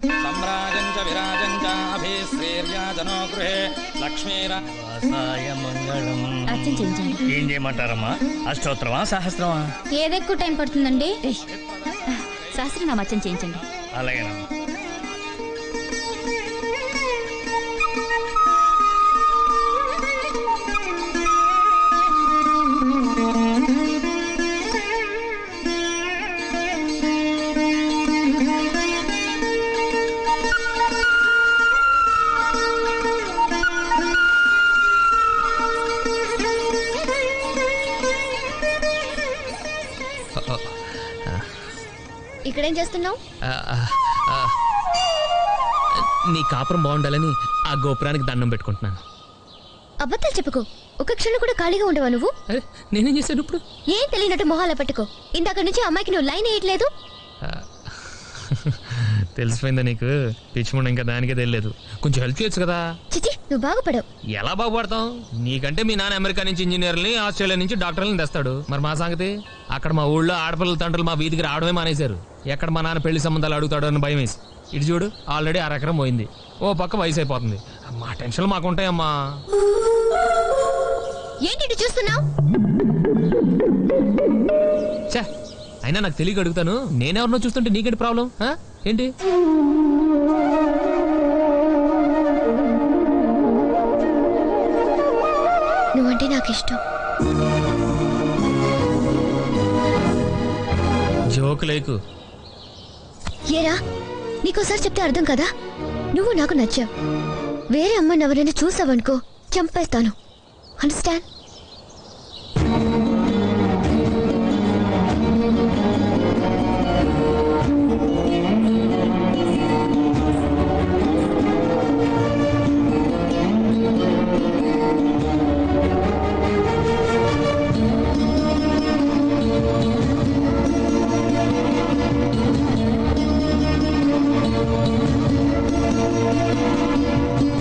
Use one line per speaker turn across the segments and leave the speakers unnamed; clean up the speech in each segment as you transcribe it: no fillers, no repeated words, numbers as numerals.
సమ్రాజంచ విరాజంచ అభిశ్రీర్యాజనో గృహే లక్ష్మీరాయ మంగళం.
అర్చన చేయించండి.
ఏం చేయమంటారమ్మా? అష్టోత్తరమా సహస్రమా?
ఏది ఎక్కువ టైం పడుతుందండి? సహస్రనామ అర్చన చేయించండి.
అలాగేనమ్మా.
ఇక్కడేం చేస్తున్నావు?
నీ కాపురం బాగుండాలని ఆ గోపురానికి దండం పెట్టుకుంటున్నాను.
అబద్ధాలు చెప్పుకో. ఒక క్షణం కూడా ఖాళీగా ఉండవా నువ్వు?
నేనేం చేశాను ఇప్పుడు?
ఏం తెలియనట్టు మొహాల పెట్టుకో. ఇందాక నుంచి అమ్మాయికి నువ్వు లైన్ వేయట్లేదు.
తెలిసిపోయిందా నీకు? పిచ్చిముండ ఇంకా దానికే తెలియలేదు. కొంచెం హెల్ప్ చేయొచ్చు కదా.
చిచి, నువ్వు బాగుపడవు.
ఎలా బాగుపడతాం? నీకంటే మీ నాన్న అమెరికా నుంచి ఇంజనీర్ని, ఆస్ట్రేలియా నుంచి డాక్టర్లని తెస్తాడు. మరి మా సంగతి? అక్కడ మా ఊళ్ళో ఆడపిల్లల తండ్రులు మా వీధికి రావడమే మానేశారు. ఎక్కడ మా నాన్న పెళ్లి సంబంధాలు అడుగుతాడు అని భయం వేసి. ఇటు చూడు, ఆల్రెడీ 1/2 ఎకరం పోయింది. ఓ పక్క వయసు అయిపోతుంది. మా టెన్షన్లు మాకుంటాయమ్మా.
ఏంటి చూస్తున్నావు?
చా, అయినా నాకు తెలియక అడుగుతాను. నేనెవరినో చూస్తుంటే నీకేంటి ప్రాబ్లం? ఏంటి?
నువ్వంటే నాకు ఇష్టం.
జోక్ లేకు.
ఏరా, నీకోసారి చెప్తే అర్థం కదా. నువ్వు నాకు నచ్చావు. వేరే అమ్మాయిని ఎవరైనా చూసావనుకో, చంపేస్తాను. అండర్స్టాండ్?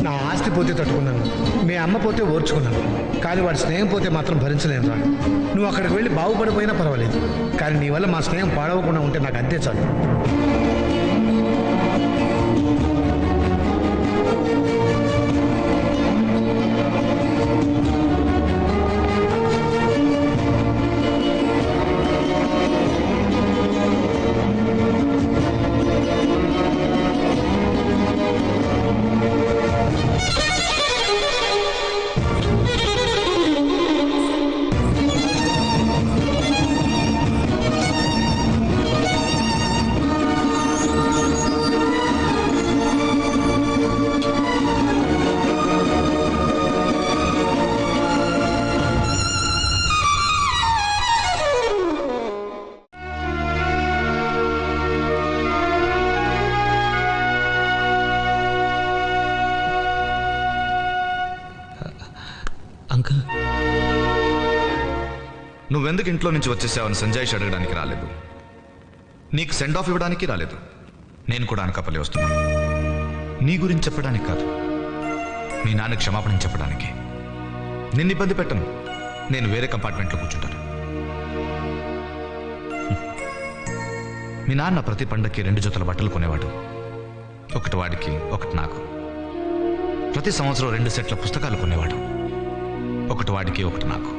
నా ఆస్తి పోతే తట్టుకున్నాను, మీ అమ్మ పోతే ఓర్చుకున్నాను, కానీ వాడి స్నేహం పోతే మాత్రం భరించలేను రా. నువ్వు అక్కడికి వెళ్ళి బాగుపడిపోయినా పర్వాలేదు, కానీ నీ వల్ల మా స్నేహం పాడవకుండా ఉంటే నాకు అంతే చాలు.
అంకుల్,
నువ్వెందుకు ఇంట్లో నుంచి వచ్చేసావని సంజయ్ అడగడానికి రాలేదు. నీకు సెండ్ ఆఫ్ ఇవ్వడానికి రాలేదు. నేను కూడా అనకాపల్లి వస్తున్నాను. నీ గురించి చెప్పడానికి కాదు, మీ నాన్న క్షమాపణ చెప్పడానికి. నిన్ను ఇబ్బంది పెట్టను. నేను వేరే కంపార్ట్మెంట్లో కూర్చుంటాను. మీ నాన్న ప్రతి పండక్కి 2 జతల బట్టలు కొనేవాడు. ఒకటి వాడికి, ఒకటి నాకు. ప్రతి సంవత్సరం 2 సెట్ల పుస్తకాలు కొనేవాడు. ఒకటి వాడికి, ఒకటి నాకు.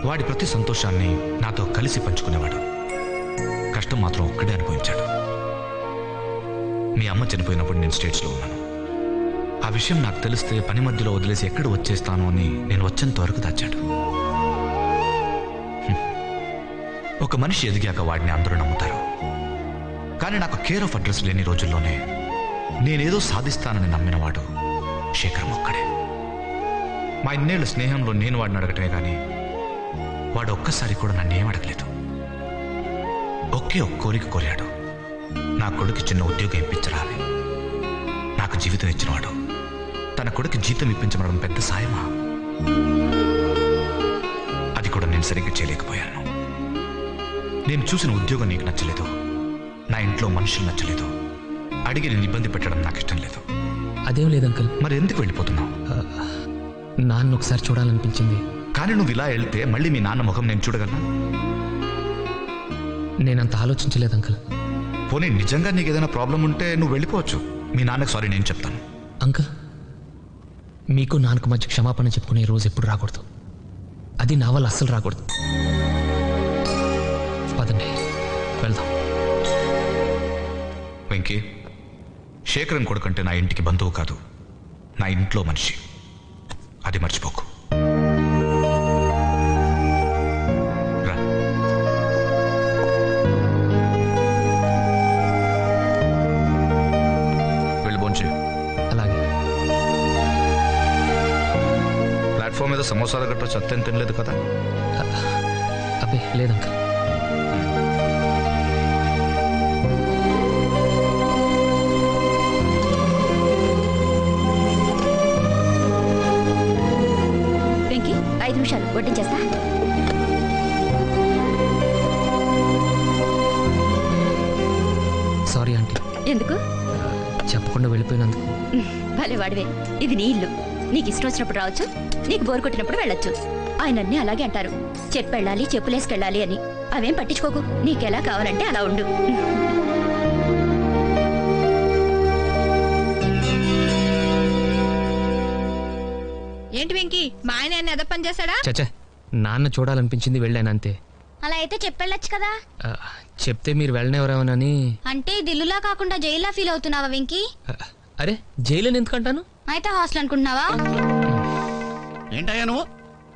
వాడి ప్రతి సంతోషాన్ని నాతో కలిసి పంచుకునేవాడు. కష్టం మాత్రం ఒక్కడే అనుభవించాడు. మీ అమ్మ చనిపోయినప్పుడు నేను స్టేట్స్లో ఉన్నాను. ఆ విషయం నాకు తెలిస్తే పని మధ్యలో వదిలేసి ఎక్కడ వచ్చేస్తాను అని నేను వచ్చేంత వరకు దాచాడు. ఒక మనిషి ఎదిగాక వాడిని అందరూ నమ్ముతారు. కానీ నాకు కేర్ ఆఫ్ అడ్రస్ లేని రోజుల్లోనే నేనేదో సాధిస్తానని నమ్మినవాడు శేఖరం ఒక్కడే. మా ఇన్నేళ్ళ స్నేహంలో నేను వాడిని అడగటమే కానీ వాడు ఒక్కసారి కూడా నన్నేం అడగలేదు. ఒకే ఒక్క కోరిక కోరాడు. నా కొడుకు చిన్న ఉద్యోగం ఇప్పించరాలి. నాకు జీవితం ఇచ్చినవాడు తన కొడుకు జీతం ఇప్పించమనడం పెద్ద సాయమా? అది కూడా నేను సరిగ్గా చేయలేకపోయాను. నేను చూసిన ఉద్యోగం నీకు నచ్చలేదు, నా ఇంట్లో మనుషులు నచ్చలేదు, అడిగి నేను ఇబ్బంది పెట్టడం నాకు ఇష్టం లేదు.
అదేం లేదు అంకుల్.
మరి ఎందుకు వెళ్ళిపోతున్నావు?
నాన్న ఒకసారి చూడాలనిపించింది.
కానీ నువ్వు ఇలా వెళ్తే మళ్ళీ మీ నాన్న ముఖం నేను చూడగలనా?
నేనంత ఆలోచించలేదు అంకుల్.
పోనీ నిజంగా నీకు ఏదైనా ప్రాబ్లం ఉంటే నువ్వు వెళ్ళిపోవచ్చు. మీ నాన్నకి సారీ నేను చెప్తాను.
అంకుల్, మీకు నాన్నకు మధ్య క్షమాపణ చెప్పుకునే రోజు ఎప్పుడు రాకూడదు. అది నా వల్ల అస్సలు రాకూడదు. పదండి వెళ్దాం.
వెంకీ, శేఖరన్ కొడుకంటే నా ఇంటికి బంధువు కాదు, నా ఇంట్లో మనిషి. అది మర్చిపోకు. రా. వెళ్ళి భోంచే.
అలాగే.
ప్లాట్ఫామ్ మీద సమోసాలు గట్రా చెత్త తినలేదు కదా?
అబ్బే లేదంక.
వెంకీ 5 నిమిషాలు వడ్డించేస్తా.
సారీ ఆంటీ,
ఎందుకు?
చెప్పకుండా వెళ్ళిపోయినందుకు.
భలే వాడివే. ఇది నీ ఇల్లు, నీకు ఇష్టం వచ్చినప్పుడు రావచ్చు, నీకు బోరు కొట్టినప్పుడు వెళ్ళొచ్చు. ఆయన అన్నీ అలాగే అంటారు, చెప్పెళ్ళాలి చెప్పులేసుకెళ్ళాలి అని. అవేం పట్టించుకోకు, నీకెలా కావాలంటే అలా ఉండు.
ఏంటి వెంకీ, మా ఆయన ఏమన్నా ఎద పని చేశాడా?
చచ్చా, నాన్న చూడాలనిపించింది వెళ్ళాను అంతే.
అలా అయితే చెప్పెళ్ళొచ్చు కదా.
ఆ, చెప్తే మీరు వెళ్ళనివ్వరేమోనని.
అంటే దిల్లులా కాకుండా జైల్లా ఫీల్ అవుతున్నావా వెంకీ?
అరే జైలు ఎందుకంటాను?
అయితే హాస్టల్ అనుకుంటున్నావా?
ఏంటయ్యా నువ్వు?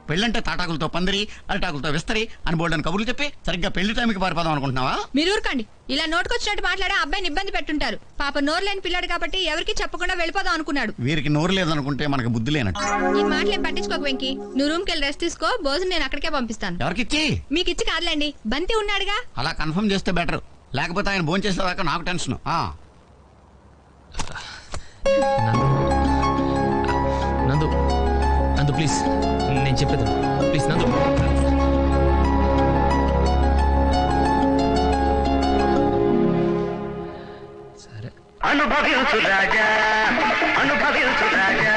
పెళ్ళంటే తాటాకులతో పందిరి, అరిటాకులతో విస్తరి అని బోల్డని కబుర్లు చెప్పి సరిగ్గా పెళ్లి టైంకి పారిపోదాం అనుకుంటున్నావా?
మీరు ఊరుకోండి. ఇలా నోటుకొచ్చినట్టు మాట్లాడే అబ్బాయిని ఇబ్బంది పెట్టుంటారు. పాప నోరు లేని పిల్లాడు కాబట్టి ఎవరికి చెప్పకుండా వెళ్ళిపోదాం అనుకున్నాడు.
వీరికి నోరు లేదనుకుంటే మనకు బుద్ధి లేనట్టు.
ఈ మాటలేం పట్టించుకోక వెంకీ, నువ్వు రూమ్కి వెళ్ళి రెస్ట్ తీసుకో. భోజనం నేను అక్కడికే పంపిస్తాను.
ఎవరికిచ్చి?
మీకు ఇచ్చి కాదులేండి, బంతి ఉన్నాడుగా.
అలా కన్ఫర్మ్ చేస్తే బెటర్, లేకపోతే ఆయన భోజనం చేసేదాకా నాకు టెన్షన్.
నందు, నందు ప్లీజ్, నేను చెప్పేది ప్లీజ్ నందు. సరే.
అనుభవించు రాజా, అనుభవించు రాజా,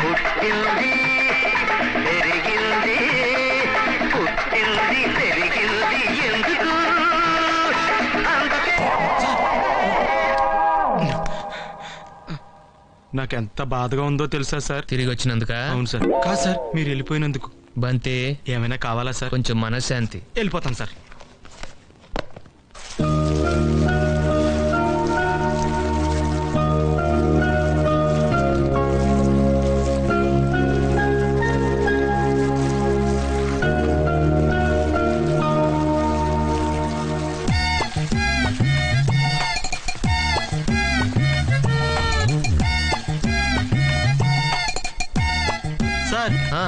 పుట్టింది పెరిగింది, పుట్టింది పెరిగింది ఎందుకు?
నాకెంత బాధగా ఉందో తెలుసా సార్?
తిరిగి వచ్చినందుక?
అవును సార్. కాదు సార్, మీరు వెళ్ళిపోయినందుకు.
బంతే,
ఏమైనా కావాలా సార్?
కొంచెం మనశ్శాంతి.
వెళ్ళిపోతాను సార్. సార్
ఆ,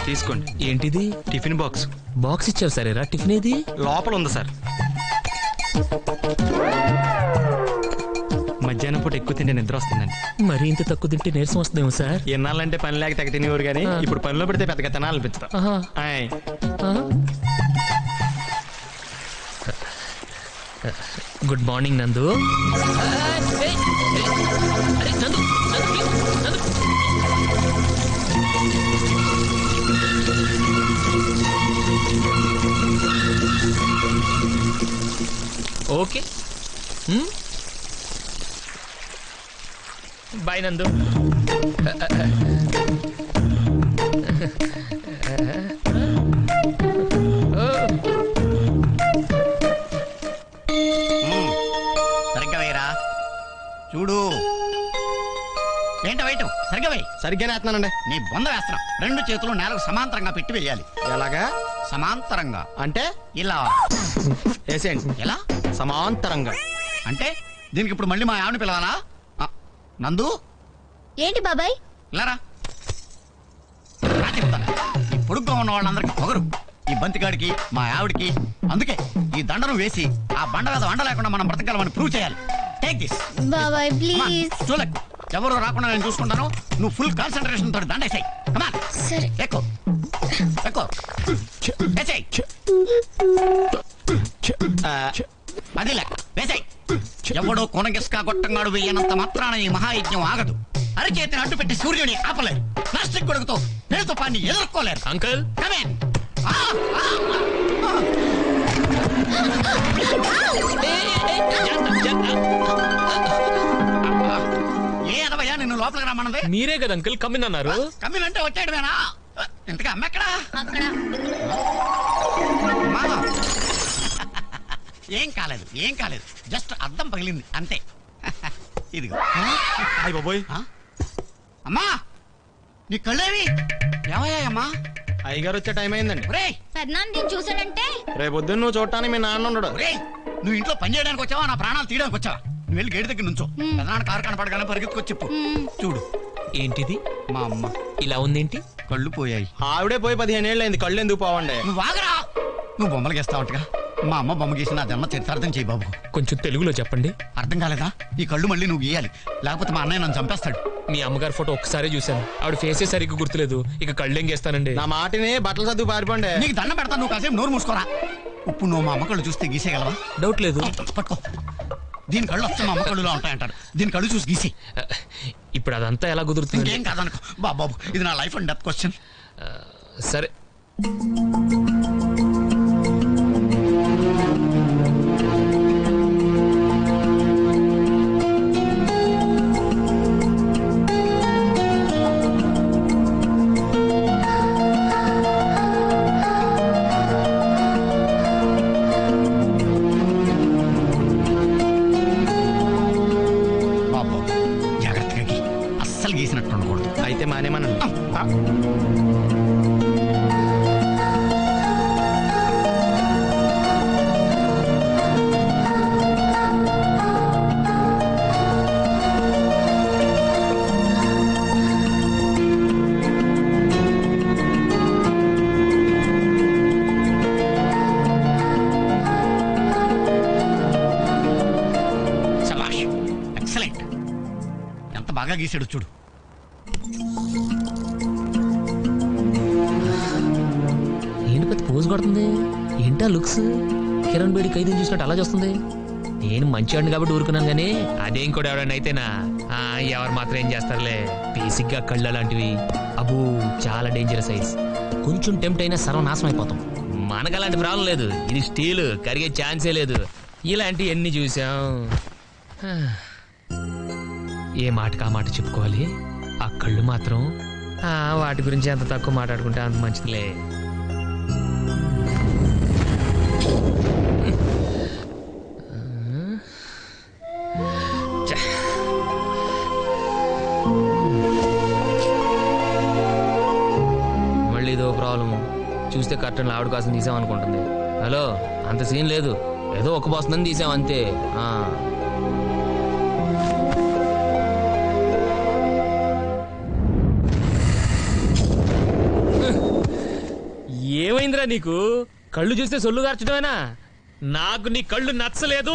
తీసుకోండి.
ఏంటిది?
Tiffin box.
బాక్స్ ఇచ్చావు సరేరా. టిఫిన్ ఏది?
లోపల ఉంది సార్. మధ్యాహ్నం పూట ఎక్కువ తింటే నిద్ర వస్తుందండి.
మరి ఇంత తక్కువ తింటే నీరసం వస్తుందేమో సార్.
ఎన్నాళ్ళంటే పని లేక తెగ తినేవారు కానీ ఇప్పుడు పనిలో పెడితే పెద్దగా తినాలనిపించదు.
ఆహా.
ఆయ్.
గుడ్ మార్నింగ్ నందు. అరే, నందు, నందు, please, నందు. ఓకే, బాయ్ నందు.
సరిగ్గా వేయరా, చూడు. ఏంటో వేయటం సరిగ్గా వేయి.
సరిగ్గానే వేస్తున్నానండి.
నీ బొంద వేస్తున్నావు. 2 చేతులు నేలకు సమాంతరంగా పెట్టి వేయాలి.
ఎలాగా?
సమాంతరంగా
అంటే
ఇలా
వేసేయండి.
ఎలా?
సమాంతరంగా
అంటే దీనికి ఇప్పుడు మళ్ళీ మా ఆవిడ పిలవాలా? నందు,
ఏంటి బాబాయ్?
ఇలారా. ఈ పొడుగ్గా ఉన్న వాళ్ళందరికీ పొగరు, ఈ బంతిగాడికి మా ఆవిడికి. అందుకే ఈ దండను వేసి ఆ బండ మీద వండ లేకుండా మనం బ్రతకగలమని ప్రూవ్ చేయాలి. టేక్ దిస్
బాబాయ్ ప్లీజ్.
చూలకు, ఎవరు రాకుండా నేను చూసుకుంటాను. నువ్వు ఫుల్ కాన్సన్ట్రేషన్ తోటి దండేసాయి.
సరే.
ఎక్కువ ఎక్కువ అది లెక్క వేసాయి. ఎవడో కొనగిస్కా గొట్టంగాడు వెయ్యనంత మాత్రాన ఈ మహాయజ్ఞం ఆగదు. అరచేతిని అడ్డు పెట్టి సూర్యుని ఆపలేరు. ప్లాస్టిక్ కొడుకుతో నేరుతో పాన్ని ఎదుర్కోలేరు.
Uncle,
Come in. ఏ అదవయ్యా నిన్ను లోపలికి రమ్మన్నది?
మీరే కదా అంకుల్ కమ్మినన్నారు.
కమ్మినంటే వచ్చాడువేనా? ఇంతగా అమ్మ ఎక్కడా? అమ్మా. ఏం కాలేదు, ఏం కాలేదు, జస్ట్ అద్దం పగిలింది అంతే. ఇదిగో.
అయ్య బాబోయ్,
ఆ? అమ్మా నీ కళ్ళేవి ఏమయ్యాయమ్మా?
అయ్యగారు వచ్చే టైం అయిందండి.
ఒరేయ్
పెద్దనాన్న నేను చూసాడంటే
రేపు పొద్దున్న నువ్వు చూడటానికి మీ నాన్న ఉండడు.
ఒరేయ్ నువ్వు ఇంట్లో పని చేయడానికి వచ్చావా నా ప్రాణాలు తీయడానికి వచ్చావా? నువ్వు వెళ్ళి గేటు దగ్గర నుంచో. పెదనాన్న కారు కనపడగానే పరిగెత్తుకొచ్చి చెప్పు. చూడు
ఏంటిది
మా అమ్మ
ఇలా ఉందేంటి?
కళ్ళు పోయాయి.
ఆవిడే పోయి 15 ఏళ్ళు అయింది, కళ్ళు ఎందుకు పోవండి?
నువ్వు ఆగరా. నువ్వు బొమ్మలు గీస్తావట్టుగా. మా అమ్మ బొమ్మ గీసి నా జన్మ చరితార్థం చేయి బాబు.
కొంచెం తెలుగులో చెప్పండి.
అర్థం కాలేదా? ఈ కళ్ళు మళ్ళీ నువ్వు గీయాలి, లేకపోతే మా అన్నయ్య నన్ను చంపేస్తాడు.
మీ అమ్మగారి ఫోటో ఒక్కసారి చూశాను, ఆవిడ ఫేసే సరిగ్గా గుర్తులేదు. ఇక కళ్ళేం చేస్తానండి.
నా మాటిని బట్టలు సర్దుకు పారిపోండి.
నీకు దండం పెడతా, నువ్వు కాసేపు నోరు మూసుకోరా. ఇప్పుడు నువ్వు మా అమ్మ కళ్ళు చూస్తే గీసేయగలవా?
డౌట్ లేదు.
పట్టుకో. దీని కళ్ళు వస్తే మా అమ్మ కళ్ళులా ఉంటాయంటారు. దీని కళ్ళు చూసి గీసి.
ఇప్పుడు అదంతా ఎలా కుదురుతుంది?
ఇంకేం కాదనుకో బాబు, ఇది నా లైఫ్ అండ్ డెత్ క్వశ్చన్.
సరే.
బాబు జాగ్రత్తగా గీ, అస్సలు గీసినట్టు ఉండకూడదు.
అయితే మానేమనండి.
శభాష్, ఎక్సలెంట్. ఎంత బాగా గీసాడు చూడు.
ఏంటి పెద్ద పోజ్ కొడుతుంది? ఏంటా లుక్స్? కిరణ్ బేడి ఖైదీని చూసినట్టు అలా చూస్తుంది. నేను మంచివాడిని కాబట్టి ఊరుకున్నాను కానీ అదేం కూడా ఎవరైనా అయితేనా ఎవరు మాత్రం ఏం చేస్తారులే. బేసిక్గా కళ్ళు అలాంటివి అబ్బో చాలా డేంజరస్ సైజ్. కొంచెం టెంప్ట్ అయినా సర్వనాశనం అయిపోతాం. మనకు అలాంటి ప్రాబ్లం లేదు, ఇది స్టీల్, కరిగే ఛాన్సే లేదు. ఇలాంటివి ఎన్ని చూసాం. ఏ మాటకు ఆ మాట చెప్పుకోవాలి. ఆ కళ్ళు మాత్రం వాటి గురించి ఎంత తక్కువ మాట్లాడుకుంటే అంత మంచిదిలే. మళ్ళీ ఇదో ప్రాబ్లం. చూస్తే కర్టన్ ఆవిడ కోసం తీసామనుకుంటుంది. హలో, అంత సీన్ లేదు, ఏదో ఒక బస్సుని తీసాం అంతే. ఏమైందిరా నీకు? కళ్ళు చూస్తే సొల్లు గార్చడమేనా? నాకు నీ కళ్ళు నచ్చలేదు.